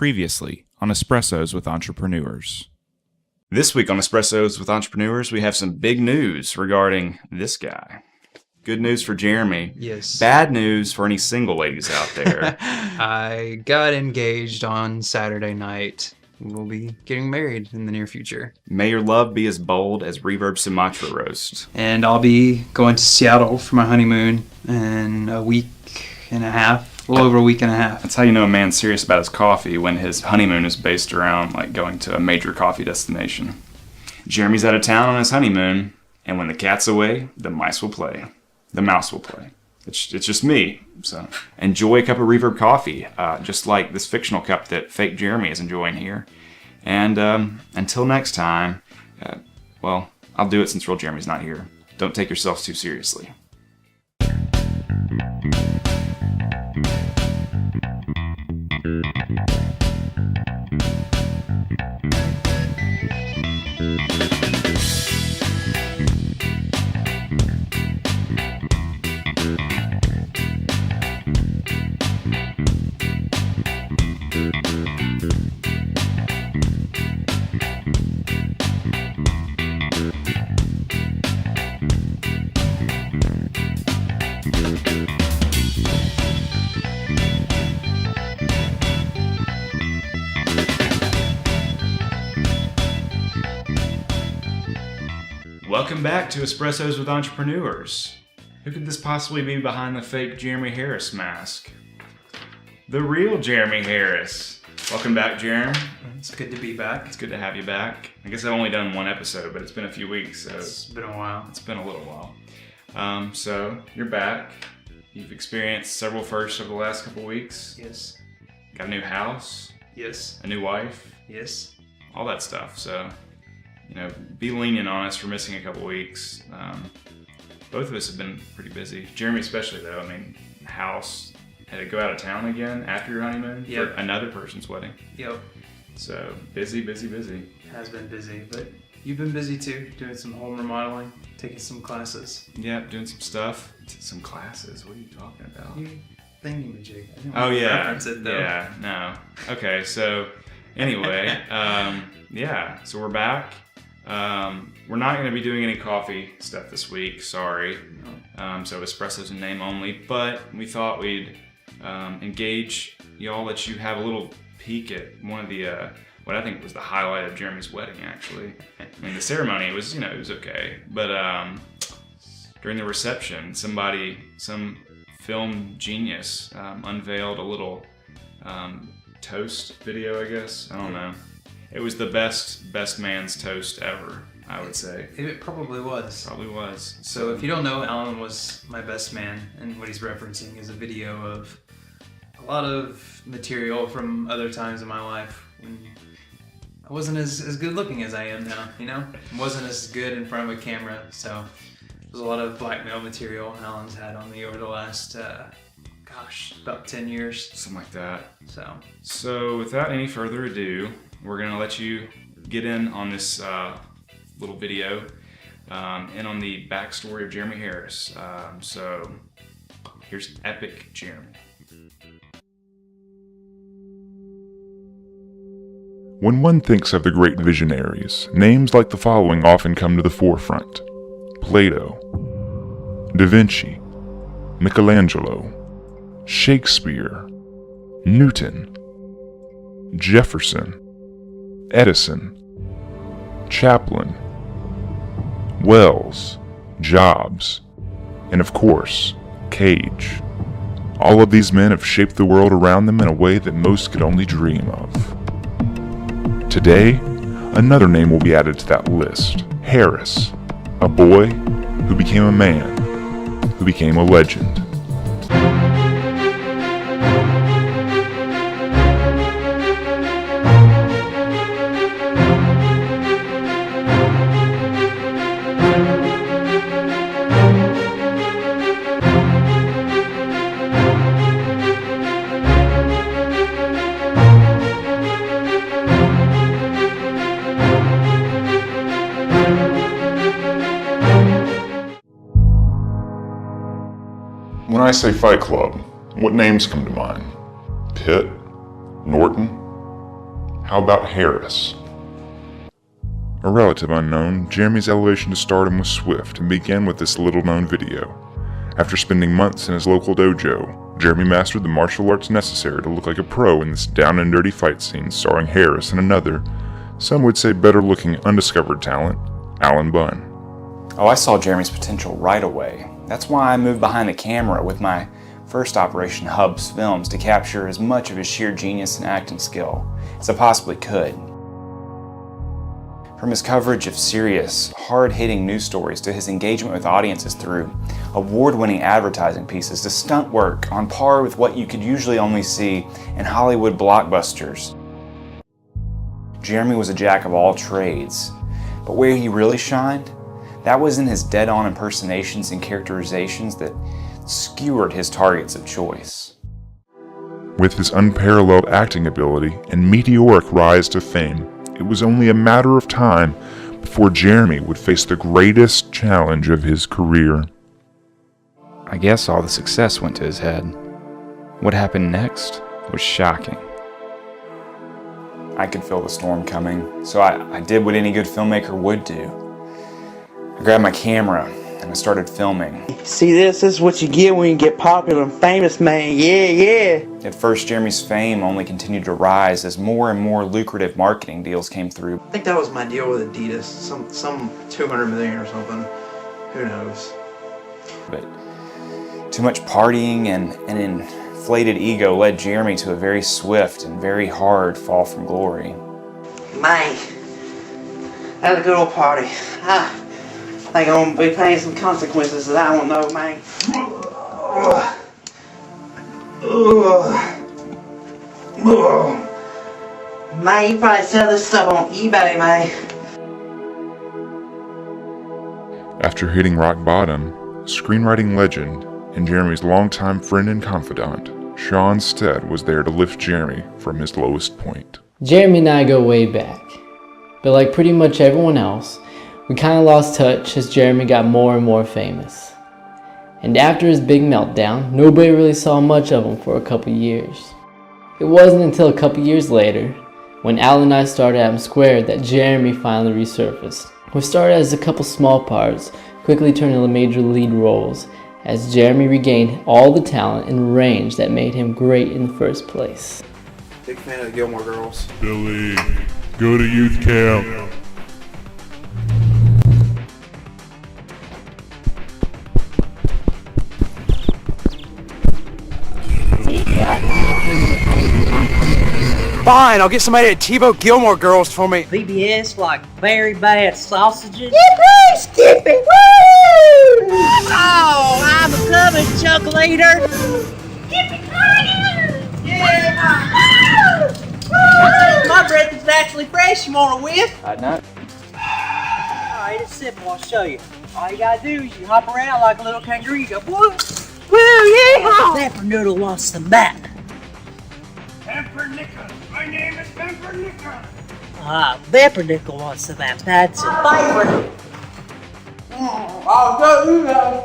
Previously on Espressos with Entrepreneurs. This week on Espressos with Entrepreneurs, we have some big news regarding this guy. Good news for Jeremy. Yes. Bad news for any single ladies out there. I got engaged on Saturday night. We'll be getting married in the near future. May your love be as bold as Reverb Sumatra roast. And I'll be going to Seattle for my honeymoon in a week and a half. A little over a week and a half. That's how you know a man's serious about his coffee, when his honeymoon is based around like going to a major coffee destination. Jeremy's out of town on his honeymoon, and when the cat's away, the mice will play. The mouse will play. It's just me. So enjoy a cup of Reverb coffee, just like this fictional cup that fake Jeremy is enjoying here. And until next time, well, I'll do it since real Jeremy's not here. Don't take yourselves too seriously. Welcome back to Espressos with Entrepreneurs. Who could this possibly be behind the fake Jeremy Harris mask? The real Jeremy Harris. Welcome back, Jeremy. It's good to be back. It's good to have you back. I guess I've only done one episode, but it's been a few weeks, so It's been a while. It's been a little while. So you're back. You've experienced several firsts over the last couple weeks. Yes. Got a new house. Yes. A new wife. Yes. All that stuff. So, you know, be lenient on us for missing a couple weeks. Both of us have been pretty busy. Jeremy especially, though. I mean, house. Had to go out of town again after your honeymoon for another person's wedding. Yep. So busy. Has been busy, but you've been busy too, doing some home remodeling, taking some classes. Yeah, doing some stuff. Some classes. What are you talking about? Thingy-majig. Oh yeah. Reference it, though. Yeah. No. Okay. So anyway, yeah. So we're back. We're not going to be doing any coffee stuff this week. Sorry. So espressos in name only. But we thought we'd engage y'all, let you have a little peek at one of the what I think was the highlight of Jeremy's wedding. Actually, I mean the ceremony was it was okay, but during the reception, some film genius unveiled a little toast video. I guess I don't know. It was the best man's toast ever, I would say. It probably was. Probably was. So if you don't know, Alan was my best man, and what he's referencing is a video of a lot of material from other times in my life when I wasn't as good looking as I am now, you know? I wasn't as good in front of a camera, so there's a lot of blackmail material Alan's had on me over the last, about 10 years. Something like that. So without any further ado, we're gonna let you get in on this little video and on the backstory of Jeremy Harris. So here's Epic Jeremy. When one thinks of the great visionaries, names like the following often come to the forefront: Plato, Da Vinci, Michelangelo, Shakespeare, Newton, Jefferson, Edison, Chaplin, Wells, Jobs, and of course, Cage. All of these men have shaped the world around them in a way that most could only dream of. Today, another name will be added to that list: Harris, a boy who became a man, who became a legend. When I say Fight Club, what names come to mind? Pitt, Norton, How about Harris? A relative unknown, Jeremy's elevation to stardom was swift and began with this little-known video. After spending months in his local dojo, Jeremy mastered the martial arts necessary to look like a pro in this down-and-dirty fight scene starring Harris and another, some would say better-looking undiscovered talent, Alan Bunn. Oh, I saw Jeremy's potential right away. That's why I moved behind the camera with my first operation, Hubs Films, to capture as much of his sheer genius and acting skill as I possibly could. From his coverage of serious, hard-hitting news stories to his engagement with audiences through award-winning advertising pieces to stunt work on par with what you could usually only see in Hollywood blockbusters. Jeremy was a jack of all trades, but where he really shined, that was in his dead-on impersonations and characterizations that skewered his targets of choice. With his unparalleled acting ability and meteoric rise to fame, it was only a matter of time before Jeremy would face the greatest challenge of his career. I guess all the success went to his head. What happened next was shocking. I could feel the storm coming, so I did what any good filmmaker would do. I grabbed my camera and I started filming. See, this is what you get when you get popular and famous, man. Yeah. At first, Jeremy's fame only continued to rise as more and more lucrative marketing deals came through. I think that was my deal with Adidas, some 200 million or something. Who knows? But too much partying and an inflated ego led Jeremy to a very swift and very hard fall from glory. Man, had a good old party. I think I'm gonna be paying some consequences that I don't know, man. Man, you probably sell this stuff on eBay, man. After hitting rock bottom, screenwriting legend and Jeremy's longtime friend and confidant, Sean Stead, was there to lift Jeremy from his lowest point. Jeremy and I go way back, but like pretty much everyone else, we kind of lost touch as Jeremy got more and more famous. And after his big meltdown, nobody really saw much of him for a couple years. It wasn't until a couple years later, when Al and I started at Square, that Jeremy finally resurfaced. We started as a couple small parts, quickly turned into major lead roles, as Jeremy regained all the talent and range that made him great in the first place. Big fan of the Gilmore Girls. Billy, go to youth camp. Fine, I'll get somebody to TiVo Gilmore Girls for me. VBS like very bad sausages. Yippee, Skippy, woo! Oh, I'm a coming, chuckle eater. Yeah. My breath is naturally fresh. You want a whiff? I'd not. Alright, it's simple. I'll show you. All you gotta do is you hop around like a little kangaroo. You go, woo, woo, yeah. Pepper Noodle wants the map. Pumpernickel. My name is Pumpernickel. Peppernickel wants the map. That's a favorite. I'll tell you that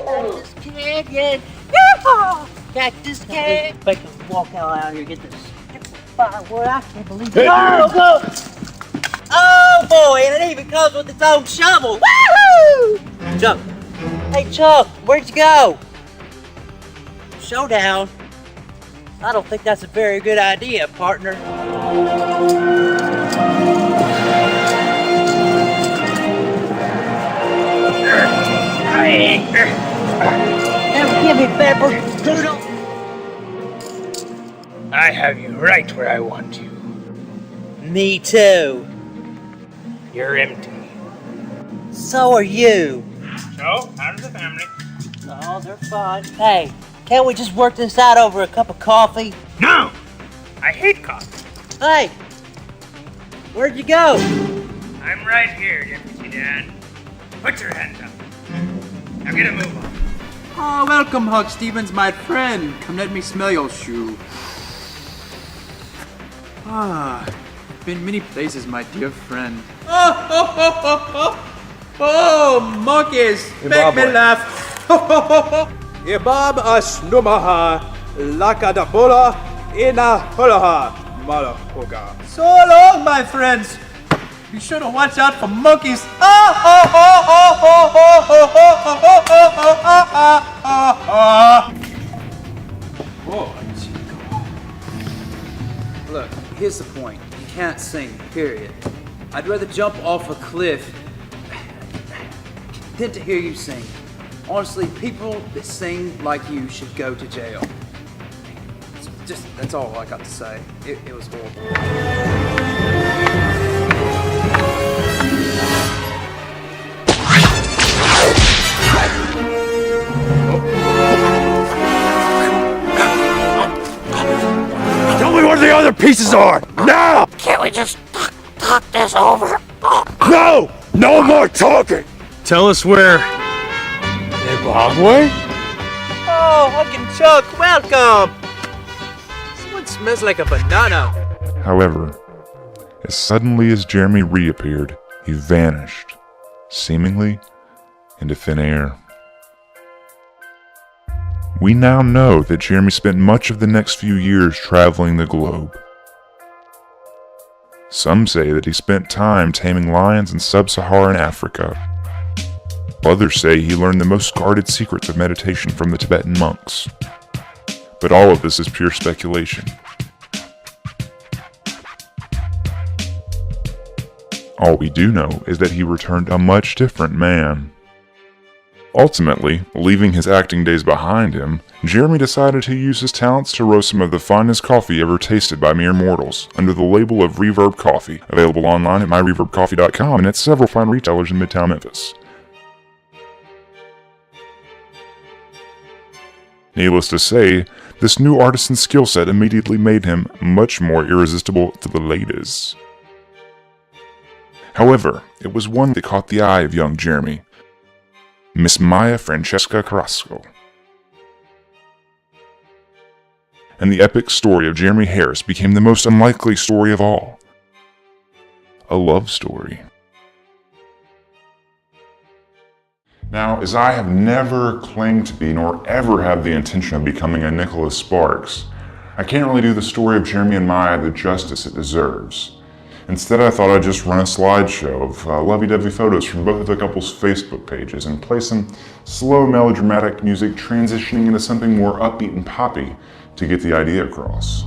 Cactus kid, yeah. Yeehaw! Cactus kid. Make him walk out here and get this firewood. I can't believe it. Oh, go! Oh boy, and it even comes with its own shovel. Woohoo! Chuck. Hey Chuck, where'd you go? Showdown. I don't think that's a very good idea, partner. Never give me pepper, Doodle. I have you right where I want you. Me too. You're empty. So are you. So, how's the family? Oh, they're fine. Hey, can't we just work this out over a cup of coffee? No! I hate coffee. Hey, where'd you go? I'm right here, Deputy Dan. Put your hands up. Now get a move on. Oh, welcome, Hug Stevens, my friend. Come let me smell your shoe. Been many places, my dear friend. Oh, monkeys, make me laugh. Ibab ashnumaha, lakadabola, Ina hulaha, malahoga. So long, my friends. Be sure to watch out for monkeys. Whoa. Look, here's the point. You can't sing, period. I'd rather jump off a cliff than to hear you sing. Honestly, people that sing like you should go to jail. That's all I got to say. It was horrible. Tell me what the other pieces are! Now! Can't we just talk this over? No! No more talking! Tell us where. Zimbabwe? Oh, Uncle Chuck, welcome! Someone smells like a banana. However, as suddenly as Jeremy reappeared, he vanished, seemingly into thin air. We now know that Jeremy spent much of the next few years traveling the globe. Some say that he spent time taming lions in sub-Saharan Africa. Others say he learned the most guarded secrets of meditation from the Tibetan monks. But all of this is pure speculation. All we do know is that he returned a much different man. Ultimately, leaving his acting days behind him, Jeremy decided to use his talents to roast some of the finest coffee ever tasted by mere mortals, under the label of Reverb Coffee, available online at myreverbcoffee.com and at several fine retailers in Midtown Memphis. Needless to say, this new artisan skill set immediately made him much more irresistible to the ladies. However, it was one that caught the eye of young Jeremy. Miss Maya Francesca Carrasco. And the epic story of Jeremy Harris became the most unlikely story of all. A love story. Now, as I have never claimed to be, nor ever had the intention of becoming a Nicholas Sparks, I can't really do the story of Jeremy and Maya the justice it deserves. Instead, I thought I'd just run a slideshow of lovey-dovey photos from both of the couple's Facebook pages and play some slow melodramatic music transitioning into something more upbeat and poppy to get the idea across.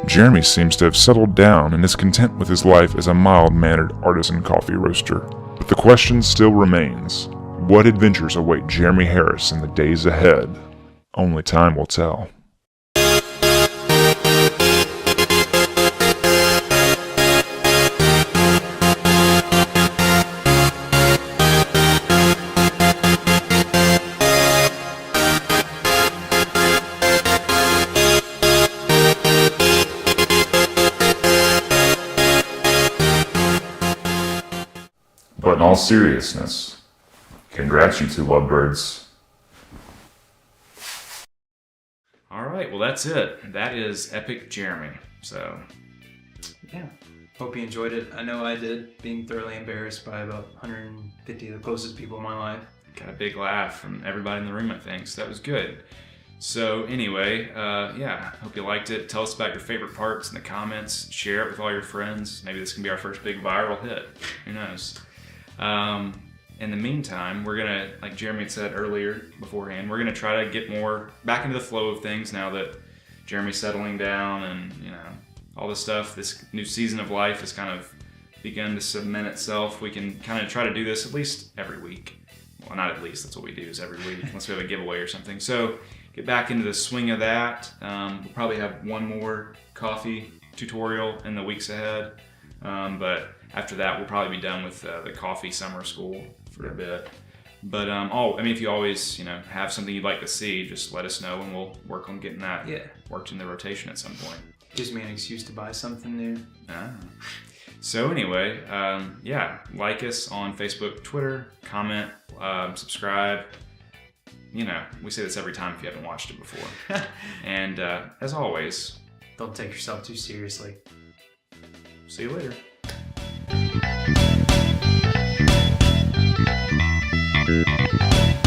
Jeremy seems to have settled down and is content with his life as a mild-mannered artisan coffee roaster. But the question still remains, what adventures await Jeremy Harris in the days ahead? Only time will tell. But in all seriousness, congrats you two lovebirds. Alright, well that's it. That is Epic Jeremy. So, Yeah. Hope you enjoyed it. I know I did, being thoroughly embarrassed by about 150 of the closest people in my life. got a big laugh from everybody in the room, I think, so that was good. So anyway, yeah, hope you liked it. Tell us about your favorite parts in the comments. Share it with all your friends. Maybe this can be our first big viral hit. Who knows? in the meantime, we're gonna, like Jeremy had said earlier beforehand, we're gonna try to get more back into the flow of things now that Jeremy's settling down and, you know, all this stuff. This new season of life has kind of begun to cement itself. We can kind of try to do this at least every week. Well, not at least, that's what we do, is every week, unless we have a giveaway or something. So get back into the swing of that. We'll probably have one more coffee tutorial in the weeks ahead. But after that, we'll probably be done with the coffee summer school for a bit. But if you always, you know, have something you'd like to see, just let us know and we'll work on getting that worked in the rotation at some point. Gives me an excuse to buy something new. So anyway, like us on Facebook, Twitter, comment, subscribe. You know, we say this every time if you haven't watched it before. And as always, don't take yourself too seriously. See you later. Thank you.